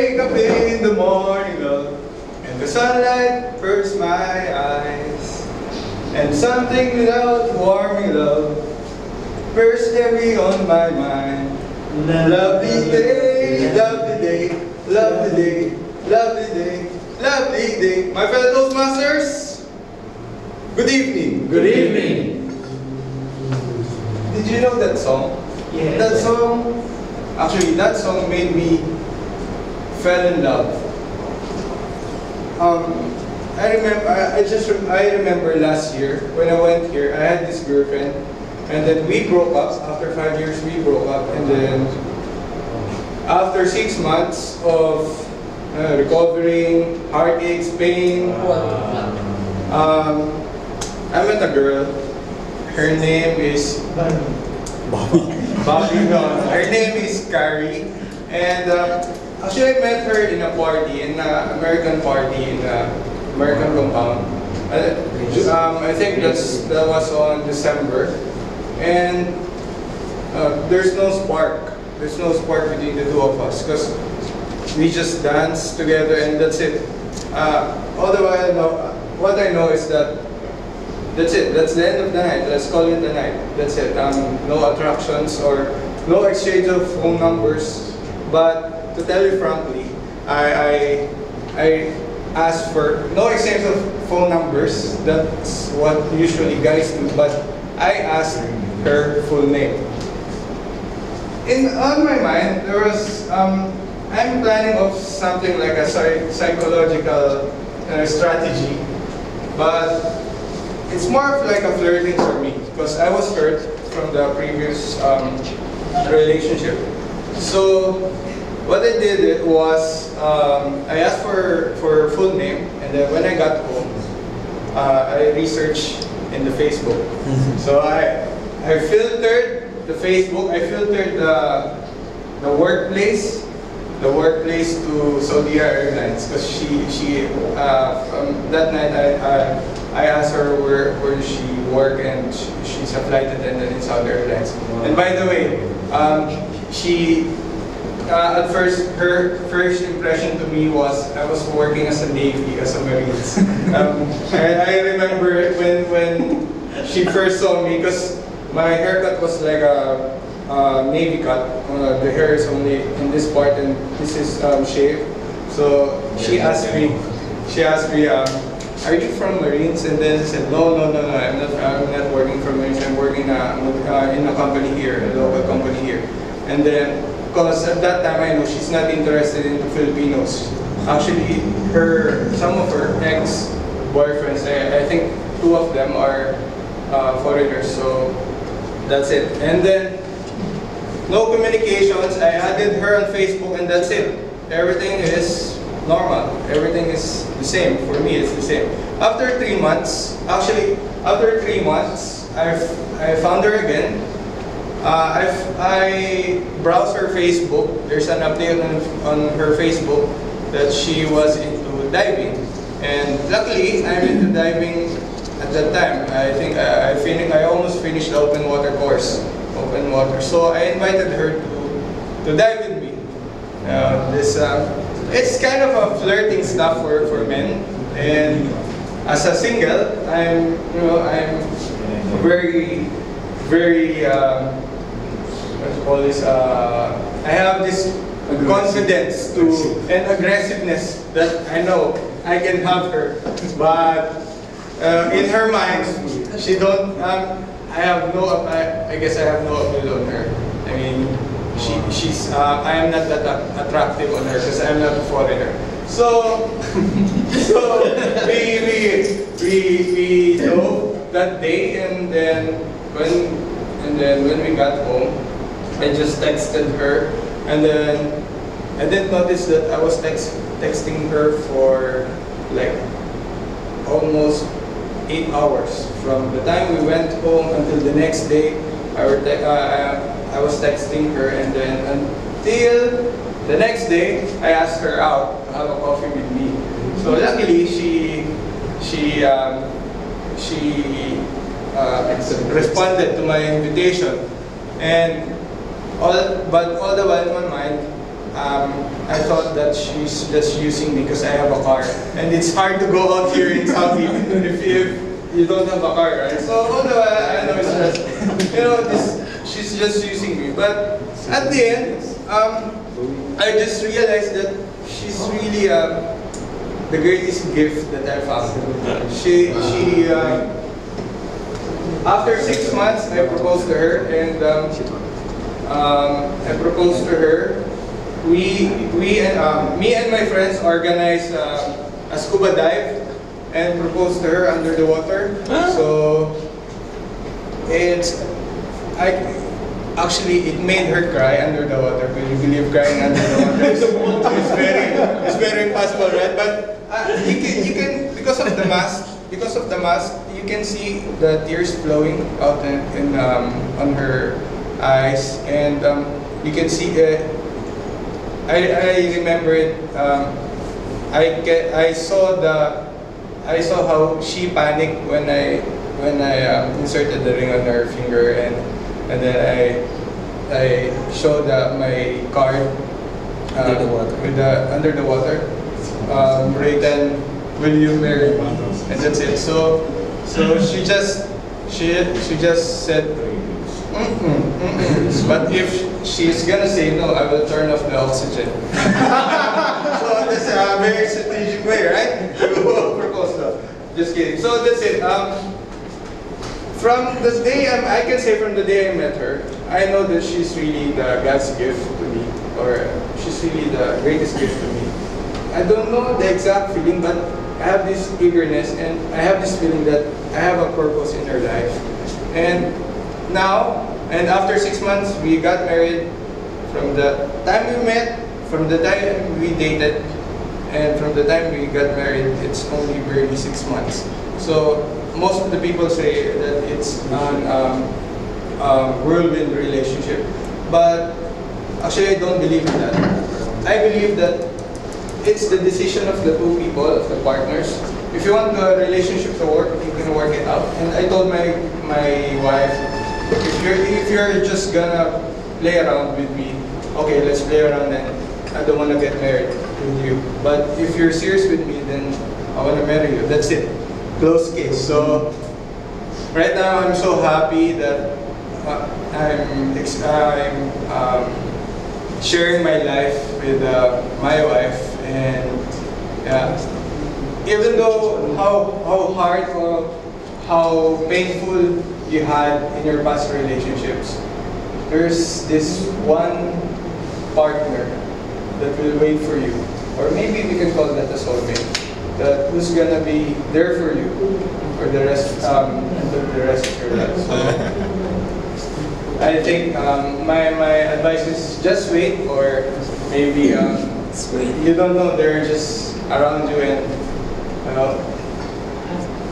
wake up in the morning, love, and the sunlight burns my eyes, and something without warming, love, bursts heavy on my mind. Lovely day, lovely day, lovely day, lovely day, lovely day. My fellow Toastmasters, good evening. Good evening. Did you know that song? Yeah. That song, actually, that song made me fell in love. I remember last year when I went here, I had this girlfriend, and then we broke up. After 5 years, we broke up, and then after 6 months of recovering, heartaches, pain, I met a girl. Her name is Bobby. No, her name is Carrie, and actually I met her in a party, in an American party in an American compound. I think that was on December, and there's no spark. There's no spark between the two of us because we just dance together and that's it. What I know is that that's it. That's the end of the night. Let's call it a night. That's it. No attractions or no exchange of phone numbers. But to tell you frankly, I asked for no exchange of phone numbers. That's what usually guys do. But I asked her full name. On my mind, there was I'm planning of something like a psychological strategy, but it's more of like a flirting for me because I was hurt from the previous relationship. So what I did was I asked for her full name, and then when I got home, I researched in the Facebook. So I filtered the Facebook. I filtered the workplace to Saudi Airlines because she that night I asked her where she worked, and she's a flight attendant in Saudi Airlines. And by the way, she at first her first impression to me was I was working as a Navy, as a Marines. I remember when she first saw me because my haircut was like a Navy cut. The hair is only in this part and this is shaved. So she asked me, are you from Marines? And then I said, no, I'm not working for Marines. I'm working in a company here, a local company here. And then, because at that time I know she's not interested in Filipinos. Actually, some of her ex-boyfriends, I think 2 of them are foreigners. So that's it. And then, no communications. I added her on Facebook, and that's it. Everything is normal. Everything is the same. For me, it's the same. After 3 months, I found her again. I browsed her Facebook. There's an update on her Facebook that she was into diving, and luckily, I'm into diving at that time. I think I almost finished the open water course. Open water. So I invited her to dive with me. It's kind of a flirting stuff for men. And as a single, I'm very what do you call this? I have this confidence and aggressiveness that I know I can have her, but in her mind, she don't. I guess I have no appeal on her. I mean, I am not that attractive on her because I'm not a foreigner. So we drove that day, and then when we got home, I just texted her, and then I didn't notice that I was texting her for like almost 8 hours. From the time we went home until the next day, I was texting her, and then until the next day, I asked her out to have a coffee with me. So luckily, she responded to my invitation, but all the while in my mind, I thought that she's just using me because I have a car, and it's hard to go out here in Saudi if you don't have a car, right? So although I know it's just, she's just using me, but at the end, I just realized that she's really the greatest gift that I found. After 6 months, I proposed to her, and I proposed to her. Me and my friends organized a scuba dive and proposed to her under the water. So actually it made her cry under the water. Can you believe crying under the water? It's very impossible, right? But you can because of the mask. Because of the mask, you can see the tears flowing out on her eyes, and you can see. I remember it. I saw how she panicked when I inserted the ring on her finger, and then I showed my card under the water. Written, "Will you marry me?" And that's it. So she just said, but if she's gonna say no, I will turn off the oxygen. So that's a very strategic way, right? To propose love. Just kidding. So that's it. From the day I can say from the day I met her, I know that she's really the God's gift to me, or she's really the greatest gift to me. I don't know the exact feeling, but I have this eagerness, and I have this feeling that I have a purpose in her life. And now, and after 6 months, we got married. From the time we met, from the time we dated, and from the time we got married, it's only barely 6 months. So most of the people say that it's a whirlwind relationship, but actually I don't believe in that. I believe that it's the decision of the two people, of the partners. If you want the relationship to work, you can work it out. And I told my wife, if you're just gonna play around with me, okay, let's play around, and I don't want to get married with you. But if you're serious with me, then I want to marry you. That's it. Close case. So right now I'm so happy that I'm sharing my life with my wife, and yeah, even though how hard or how painful you had in your past relationships, there's this one partner that will wait for you, or maybe we can call that a soulmate, that who's gonna be there for you for the rest of your life. So I think my advice is just wait, or maybe you don't know, they're just around you, and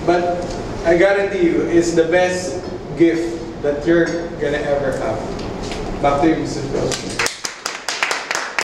but I guarantee you, it's the best gift that you're gonna ever have. Back to you, Mr. Phil.